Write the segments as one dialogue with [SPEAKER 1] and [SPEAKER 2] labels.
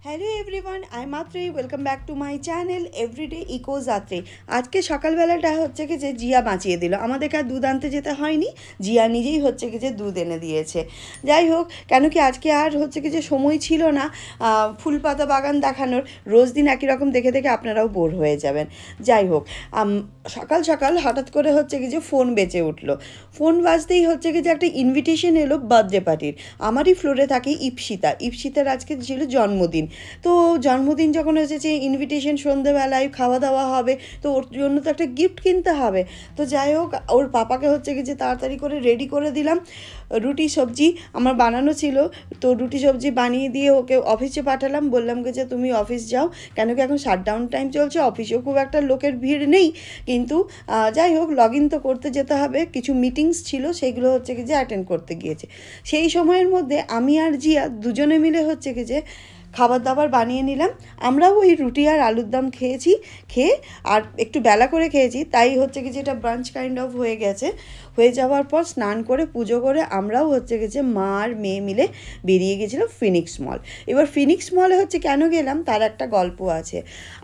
[SPEAKER 1] Hello everyone, আই মাত্রেই welcome back to my channel everyday eco যাত্রী। আজকে সকালবেলাটা হচ্ছে কি যে জিয়া বাঁচিয়ে দিল, আমাদেরকে আর দুধ আনতে যেতে হয়নি, জিয়া নিজেই হচ্ছে কি যে দুধ এনে দিয়েছে। যাই হোক, কেন কি আজকে আর হচ্ছে কি যে সময় ছিল না ফুলপাতা বাগান দেখানোর, রোজ দিন একই রকম দেখে দেখে আপনারাও বোর হয়ে যাবেন। যাই হোক, সকাল সকাল হঠাৎ করে হচ্ছে কি যে ফোন বেজে উঠলো। ফোন বাজতেই হচ্ছে কি যে একটা ইনভিটেশন এলো বার্থডে পার্টির। আমারই ফ্লোরে থাকে ইপসিতার আজকে ছিল জন্মদিন। তো জন্মদিন যখন এসেছে, ইনভিটেশন সন্ধেবেলায় খাওয়া দাওয়া হবে, তো ওর জন্য তো একটা গিফট কিনতে হবে। তো যাই হোক, ওর পাপাকে হচ্ছে কি যে তাড়াতাড়ি করে রেডি করে দিলাম। রুটি সবজি আমার বানানো ছিল, তো রুটি সবজি বানিয়ে দিয়ে ওকে অফিসে পাঠালাম। বললাম যে তুমি অফিস যাও, কেন কি এখন শাটডাউন টাইম চলছে, অফিসেও খুব একটা লোকের ভিড় নেই, কিন্তু যাই হোক লগ ইন তো করতে যেতে হবে। কিছু মিটিংস ছিল, সেগুলো হচ্ছে কি যে অ্যাটেন্ড করতে গিয়েছে। সেই সময়ের মধ্যে আমি আর জিয়া দুজনে মিলে হচ্ছে কি যে খাবার দাবার বানিয়ে নিলাম। আমরাও ওই রুটি আর আলুর দম খেয়ে আর একটু বেলা করে খেয়েছি, তাই হচ্ছে কি যে এটা ব্রাঞ্চ কাইন্ড অফ হয়ে গেছে। হয়ে যাওয়ার পর স্নান করে পুজো করে আমরাও হচ্ছে গেছে মা আর মেয়ে মিলে বেরিয়ে গেছিলাম ফিনিক্স মল। এবার ফিনিক্স মলে হচ্ছে কেন গেলাম তার একটা গল্প আছে।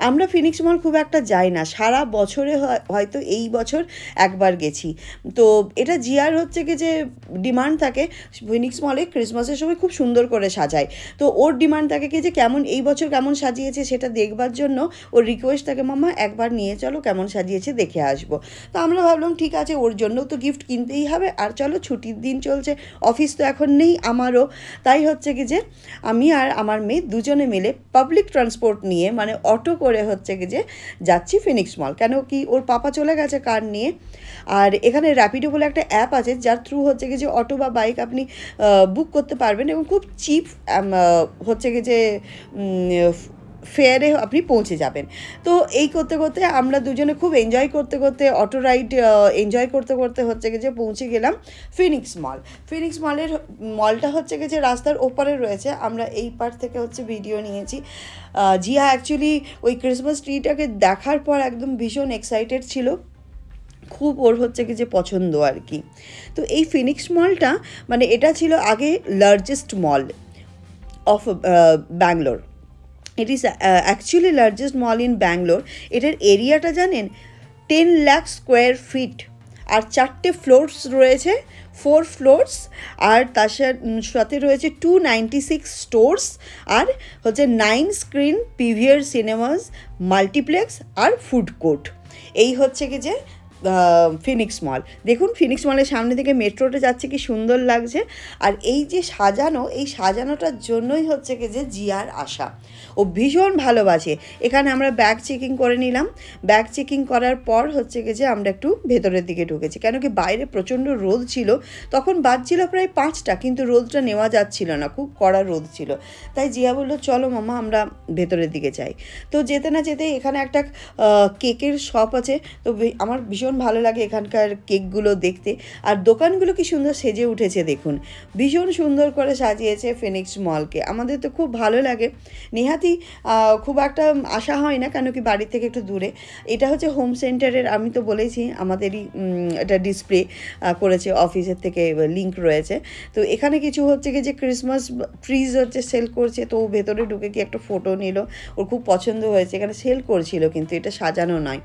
[SPEAKER 1] আমরা ফিনিক্স মল খুব একটা যাই না, সারা বছরে হয়তো এই বছর একবার গেছি। তো এটা জিয়ার হচ্ছে কি যে ডিমান্ড থাকে, ফিনিক্স মলে ক্রিসমাসের সময় খুব সুন্দর করে সাজায়। তো ওর ডিমান্ড থাকে কি যে কেমন এই বছর কেমন সাজিয়েছে সেটা দেখবার জন্য ওর রিকোয়েস্ট থাকে, মামা একবার নিয়ে চলো, কেমন সাজিয়েছে দেখে আসবো। তো আমরা ভাবলাম ঠিক আছে, ওর জন্যও তো গিফট কিনতেই হবে, আর চলো ছুটির দিন চলছে, অফিস তো এখন নেই আমারও। তাই হচ্ছে কি যে আমি আর আমার মেয়ে দুজনে মিলে পাবলিক ট্রান্সপোর্ট নিয়ে, মানে অটো করে হচ্ছে কি যে যাচ্ছি ফিনিক্স মল। কেন কি ওর পাপা চলে গেছে কার নিয়ে। আর এখানে র্যাপিডো বলে একটা অ্যাপ আছে, যার থ্রু হচ্ছে কি যে অটো বা বাইক আপনি বুক করতে পারবেন, এবং খুব চিপ হচ্ছে কি যে ফেয়ারে আপনি পৌঁছে যাবেন। তো এই করতে করতে আমরা দুজনে খুব এনজয় করতে করতে, অটো রাইড এনজয় করতে করতে হচ্ছে কি যে পৌঁছে গেলাম ফিনিক্স মল। ফিনিক্স মলটা হচ্ছে কি যে রাস্তার ওপারে রয়েছে। আমরা এই পার থেকে হচ্ছে ভিডিও নিয়েছি। জিয়া অ্যাকচুয়ালি ওই ক্রিসমাস ট্রিটাকে দেখার পর একদম ভীষণ এক্সাইটেড ছিল, খুব ওর হচ্ছে কি যে পছন্দ আর কি। তো এই ফিনিক্স মলটা মানে এটা ছিল আগে largest mall of Bangalore. It is actually largest mall in Bangalore. এটার এরিয়াটা জানেন 10 লাখ স্কোয়ার ফিট, আর 4টে ফ্লোরস রয়েছে, 4 ফ্লোরস, আর তার সাথে রয়েছে 296 স্টোরস, আর হচ্ছে 9 স্ক্রিন পিভিআর সিনেমাস, মাল্টিপ্লেক্স আর ফুড কোর্ট। এই হচ্ছে কি যে ফিনিক্স মল। দেখুন ফিনিক্স মলের সামনে থেকে মেট্রোটা যাচ্ছে, কি সুন্দর লাগছে। আর এই যে সাজানো, এই সাজানোটার জন্যই হচ্ছে কি যে জিয়ার আশা, ও ভীষণ ভালোবাসে। এখানে আমরা ব্যাগ চেকিং করে নিলাম। ব্যাগ চেকিং করার পর হচ্ছে কি যে আমরা একটু ভেতরের দিকে ঢুকেছি, কেন কি বাইরে প্রচণ্ড রোদ ছিল। তখন বাজছিল প্রায় 5টা, কিন্তু রোদটা নেওয়া যাচ্ছিল না, খুব কড়া রোদ ছিল। তাই জিয়া বললো চলো মামা আমরা ভেতরের দিকে যাই। তো যেতে না যেতে এখানে একটা কেকের শপ আছে। তো আমার ভীষণ ভালো লাগে এখানকার কেকগুলো দেখতে, আর দোকানগুলো কি সুন্দর সেজে উঠেছে দেখুন, ভীষণ সুন্দর করে সাজিয়েছে ফিনিক্স মলকে। আমাদের তো খুব ভালো লাগে। নেহাতি খুব একটা আশা হয় না, কেন কি বাড়ি থেকে একটু দূরে। এটা হচ্ছে হোম সেন্টারের, আমি তো বলেছি আমাদেরই এটা ডিসপ্লে করেছে অফিসের থেকে, লিঙ্ক রয়েছে। তো এখানে কিছু হচ্ছে কি যে ক্রিসমাস ট্রিজ হচ্ছে সেল করছে। তো ভেতরে ঢুকে কি একটা ফটো নিল, ওর খুব পছন্দ হয়েছে। এখানে সেল করছিল, কিন্তু এটা সাজানো নয়।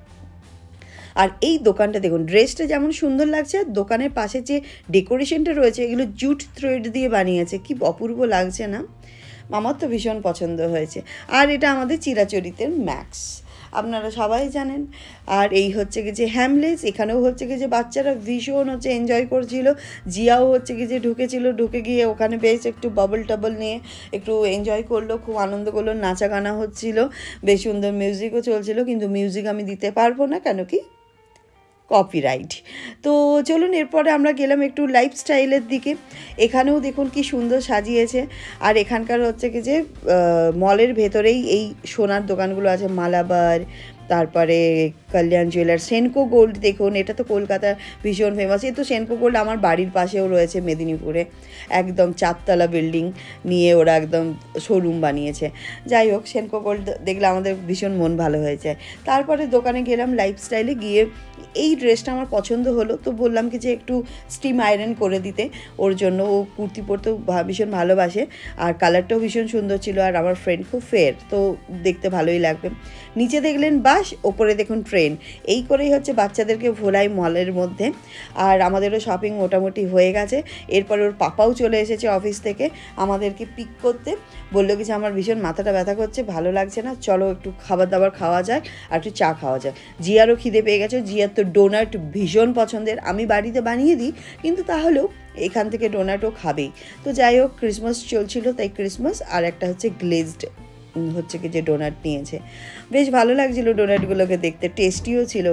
[SPEAKER 1] আর এই দোকানটা দেখুন, ড্রেসটা যেমন সুন্দর লাগছে, দোকানের পাশে যে ডেকোরেশনটা রয়েছে এগুলো জুট থ্রেড দিয়ে বানিয়েছে, কি অপূর্ব লাগছে না। আমার তো ভীষণ পছন্দ হয়েছে। আর এটা আমাদের চিরাচরিতের ম্যাক্স, আপনারা সবাই জানেন। আর এই হচ্ছে কি যে হ্যামলেস, এখানেও হচ্ছে কি যে বাচ্চারা ভীষণ হচ্ছে এনজয় করছিল। জিয়াও হচ্ছে কি যে ঢুকেছিল, ঢুকে গিয়ে ওখানে বেশ একটু বাবল টাবল নিয়ে একটু এনজয় করলো, খুব আনন্দ করলো, নাচা গানা হচ্ছিল, বেশ সুন্দর মিউজিকও চলছিল। কিন্তু মিউজিক আমি দিতে পারবো না, কেন কি কপিরাইট। তো চলুন এরপরে আমরা গেলাম একটু লাইফস্টাইলের দিকে। এখানেও দেখুন কি সুন্দর সাজিয়েছে। আর এখানকার হচ্ছে কি যে মলের ভেতরেই এই সোনার দোকানগুলো আছে, মালাবার, তারপরে কল্যাণ জুয়েলার্স। সেনকো গোল্ড দেখুন, এটা তো কলকাতার ভীষণ ফেমাস। এই তো সেনকো গোল্ড আমার বাড়ির পাশেও রয়েছে মেদিনীপুরে, একদম 4 তলা বিল্ডিং নিয়ে ওরা একদম শোরুম বানিয়েছে। যাই হোক, সেনকো গোল্ড দেখলে আমাদের ভীষণ মন ভালো হয়ে যায়। তারপরে দোকানে গেলাম লাইফস্টাইলে, গিয়ে এই ড্রেসটা আমার পছন্দ হলো, তো বললাম কি যে একটু স্টিম আয়রন করে দিতে ওর জন্য। ও কুর্তি পরতেও ভীষণ ভালোবাসে, আর কালারটাও ভীষণ সুন্দর ছিল, আর আমার ফ্রেন্ড খুব ফেয়ার, তো দেখতে ভালোই লাগবে। নিচে দেখলেন বাস, ওপরে দেখুন ট্রেন, এই করেই হচ্ছে বাচ্চাদেরকে ভোলাই মলের মধ্যে। আর আমাদেরও শপিং মোটামুটি হয়ে গেছে। এরপর ওর পাপাও চলে এসেছে অফিস থেকে আমাদেরকে পিক করতে। বললো কি যে আমার ভীষণ মাথাটা ব্যথা করছে, ভালো লাগছে না, চলো একটু খাবার দাবার খাওয়া যায় আর একটু চা খাওয়া যায়। জিয়ারও খিদে পেয়ে গেছে, জিয়ার তো ডোনাট ভীষণ পছন্দের, আমি বাড়িতে বানিয়ে দিই কিন্তু তাহলেও এখান থেকে ডোনাটও খাবেই। তো যাই হোক, ক্রিসমাস চলছিল, তাই ক্রিসমাস আর একটা হচ্ছে গ্লেজড হচ্ছে কি যে ডোনাট নিয়েছে। বেশ ভালো লাগছিলো ডোনাটগুলোকে দেখতে, টেস্টিও ছিল।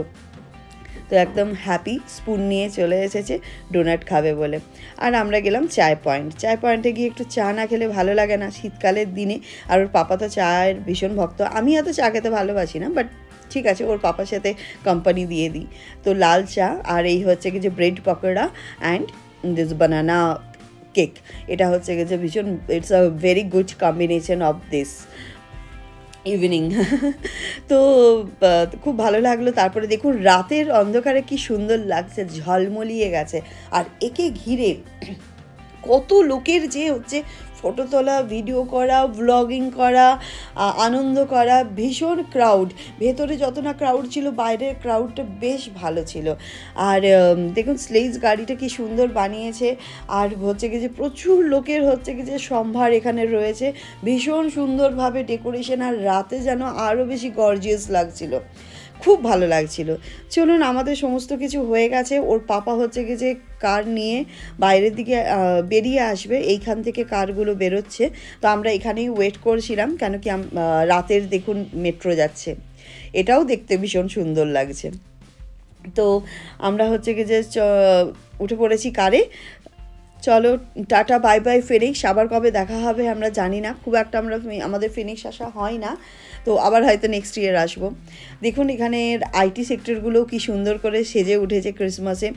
[SPEAKER 1] তো একদম হ্যাপি, স্পুন নিয়ে চলে এসেছে ডোনাট খাবে বলে। আর আমরা গেলাম চায় পয়েন্ট। চায় পয়েন্টে গিয়ে একটু চা না খেলে ভালো লাগে না শীতকালের দিনে। আর ওর পাপা তো চায়ের ভীষণ ভক্ত, আমি এত চা খেতে ভালোবাসি না, বাট ঠিক আছে, ওর পাপার সাথে কোম্পানি দিয়ে দিই। তো লাল চা আর এই হচ্ছে কি যে bread pakora and this banana cake, এটা হচ্ছে কি যে ভীষণ, it's a very good combination of this evening. তো খুব ভালো লাগলো। তারপরে দেখুন রাতের অন্ধকারে কি সুন্দর লাগছে, ঝলমলিয়ে গেছে। আর একে ঘিরে কত লোকের যে হচ্ছে ফটো তোলা, ভিডিও করা, ব্লগিং করা, আনন্দ করা, ভীষণ ক্রাউড। ভেতরে যত না ক্রাউড ছিল, বাইরের ক্রাউডটা বেশ ভালো ছিল। আর দেখুন স্লেজ গাড়িটা কি সুন্দর বানিয়েছে। আর হচ্ছে কি যে প্রচুর লোকের হচ্ছে কি যে সম্ভার এখানে রয়েছে, ভীষণ সুন্দরভাবে ডেকোরেশন, আর রাতে যেন আরও বেশি গর্জিয়াস লাগছিল, খুব ভালো লাগছিল। চলুন, আমাদের সমস্ত কিছু হয়ে গেছে। ওর পাপা হচ্ছে কি যে কার নিয়ে বাইরের দিকে বেরিয়ে আসবে, এইখান থেকে কারগুলো বেরোচ্ছে। তো আমরা এখানেই ওয়েট করছিলাম, কেন কি রাতের দেখুন মেট্রো যাচ্ছে, এটাও দেখতে ভীষণ সুন্দর লাগছে। তো আমরা হচ্ছে কি যে উঠে পড়েছি কারে। চলো টাটা বাই বাই ফিনিক্স, আবার কবে দেখা হবে আমরা জানি না, খুব একটা আমাদের ফিনিক্স আসা হয় না, তো আবার হয়তো নেক্সট ইয়ার আসবো। দেখুন এখানের আইটি সেক্টরগুলোও কি সুন্দর করে সেজে উঠেছে ক্রিসমাসে,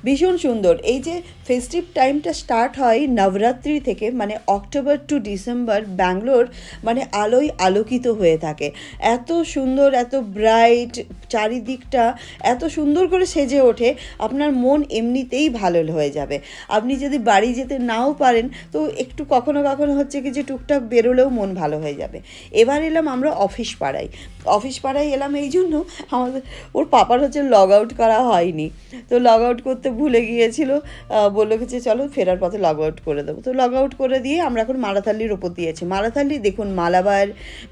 [SPEAKER 1] ভীষণ সুন্দর। এই যে ফেস্টিভ টাইমটা স্টার্ট হয় নবরাত্রি থেকে, মানে অক্টোবর টু ডিসেম্বর ব্যাঙ্গালোর মানে আলোয় আলোকিত হয়ে থাকে, এত সুন্দর, এত ব্রাইট, চারিদিকটা এত সুন্দর করে সেজে ওঠে, আপনার মন এমনিতেই ভালো হয়ে যাবে। আপনি যদি বাড়ি যেতে নাও পারেন, তো একটু কখনো কখনো হচ্ছে কি যে টুকটাক বেরোলেও মন ভালো হয়ে যাবে। এবার এলাম আমরা অফিস পাড়ায় এলাম এই জন্য, আমাদের ওর পাপার হচ্ছে লগ আউট করা হয়নি, তো লগ আউট করতে ভুলে গিয়েছিল, বললো যে চলো ফেরার পথে লগ আউট করে দেবো। তো লগ আউট করে দিয়ে আমরা এখন মারাথালির ওপর দিয়েছি। মারাথালি দেখুন, মালাবার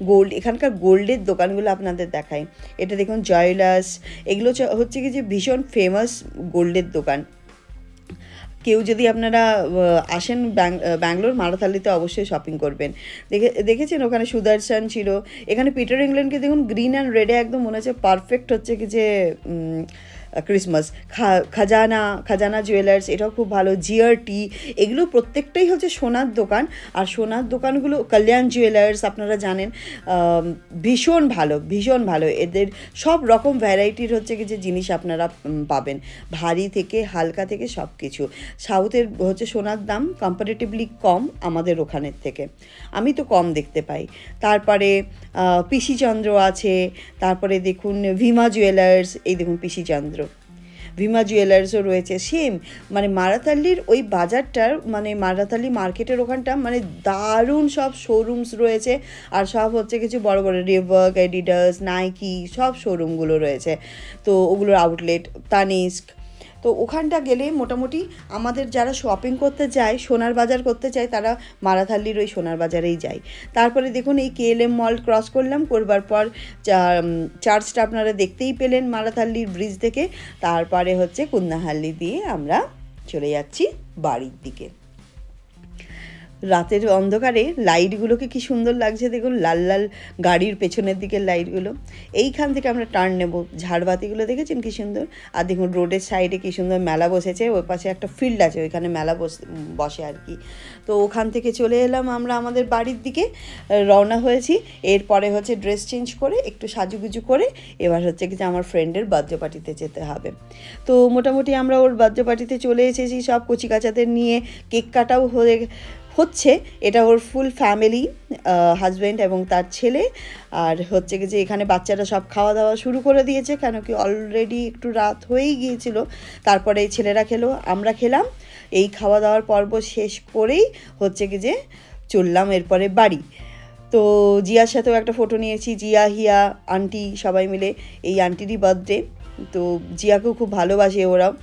[SPEAKER 1] গোল্ড, এখানকার গোল্ডের দোকানগুলো আপনাদের দেখাই। এটা দেখুন জয়লাস, এগুলো হচ্ছে কি যে ভীষণ ফেমাস গোল্ডের দোকান। কেউ যদি আপনারা আসেন ব্যাঙ্গালোর, মারাথালিতে অবশ্যই শপিং করবেন। দেখেছেন ওখানে সুদর্শন ছিল, এখানে পিটার ইংল্যান্ডকে দেখুন গ্রিন অ্যান্ড রেডে একদম মনে হচ্ছে পারফেক্ট হচ্ছে কি যে ক্রিসমাস। খাজানা জুয়েলার্স, এটাও খুব ভালো। জিআরটি, এগুলো প্রত্যেকটাই হচ্ছে সোনার দোকান। আর সোনার দোকানগুলো, কল্যাণ জুয়েলার্স আপনারা জানেন, ভীষণ ভালো, এদের সব রকম ভ্যারাইটির হচ্ছে কি যে জিনিস আপনারা পাবেন, ভারী থেকে হালকা থেকে সব কিছু। সাউথের হচ্ছে সোনার দাম কম্পারেটিভলি কম আমাদের ওখানের থেকে, আমি তো কম দেখতে পাই। তারপরে পিসিচন্দ্র আছে, তারপরে দেখুন ভীমা জুয়েলার্স, এই দেখুন পিসিচন্দ্র, ভীমা জুয়েলার্সও রয়েছে। সেম মানে মারাথালির ওই বাজারটার, মানে মারাথালি মার্কেটের ওখানটা মানে দারুণ সব শোরুমস রয়েছে। আর সব হচ্ছে কিছু বড় বড় রিবক, অ্যাডিডাস, নাইকি সব শোরুমগুলো রয়েছে, তো ওগুলোর আউটলেট, তানিস্ক। তো ওখানটা গেলে মোটামুটি আমাদের যারা শপিং করতে যায়, সোনার বাজার করতে চায়, তারা মারাথালির ওই সোনার বাজারেই যায়। তারপরে দেখুন এই কেএলএম মল ক্রস করবার পর চার্চটা আপনারা দেখতেই পেলেন মারাথালির ব্রিজ থেকে। তারপরে হচ্ছে কুন্দাহাল্লি দিয়ে আমরা চলে যাচ্ছি বাড়ির দিকে। রাতের অন্ধকারে লাইটগুলোকে কি সুন্দর লাগছে দেখুন, লাল লাল গাড়ির পেছনের দিকের লাইটগুলো। এইখান থেকে আমরা টার্ন নেব, ঝাড়বাতিগুলো দেখেছেন কি সুন্দর। আর দেখুন রোডের সাইডে কি সুন্দর মেলা বসেছে, ওই পাশে একটা ফিল্ড আছে, ওইখানে মেলা বসে আর কি। তো ওখান থেকে চলে এলাম আমরা আমাদের বাড়ির দিকে, রওনা হয়েছি। এরপরে হচ্ছে ড্রেস চেঞ্জ করে একটু সাজুগুজু করে এবার হচ্ছে কি যে আমার ফ্রেন্ডের বার্থডে পার্টিতে যেতে হবে। তো মোটামুটি আমরা ওর বার্থডে পার্টিতে চলে এসেছি, সব কচিকাচাদের নিয়ে। কেক কাটাও হচ্ছে, এটা ওর ফুল ফ্যামিলি, হাজব্যান্ড এবং তার ছেলে। আর হচ্ছে কি যে এখানে বাচ্চারা সব খাওয়া দাওয়া শুরু করে দিয়েছে, কেন কি অলরেডি একটু রাত হয়েই গিয়েছিল। তারপরে এই ছেলেরা খেলো, আমরা খেলাম। এই খাওয়া দাওয়ার পর্ব শেষ করেই হচ্ছে কি যে চললাম এরপরে বাড়ি। তো জিয়ার সাথেও একটা ফটো নিয়েছি, জিয়া, হিয়া, আন্টি সবাই মিলে। এই আন্টিরই বার্থডে, তো জিয়াকেও খুব ভালোবাসে ওরাও।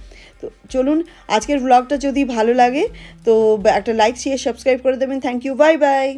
[SPEAKER 1] তো চলুন, আজকের ব্লগটা যদি ভালো লাগে তো একটা লাইক শেয়ার সাবস্ক্রাইব করে দেবেন। Thank you, bye by.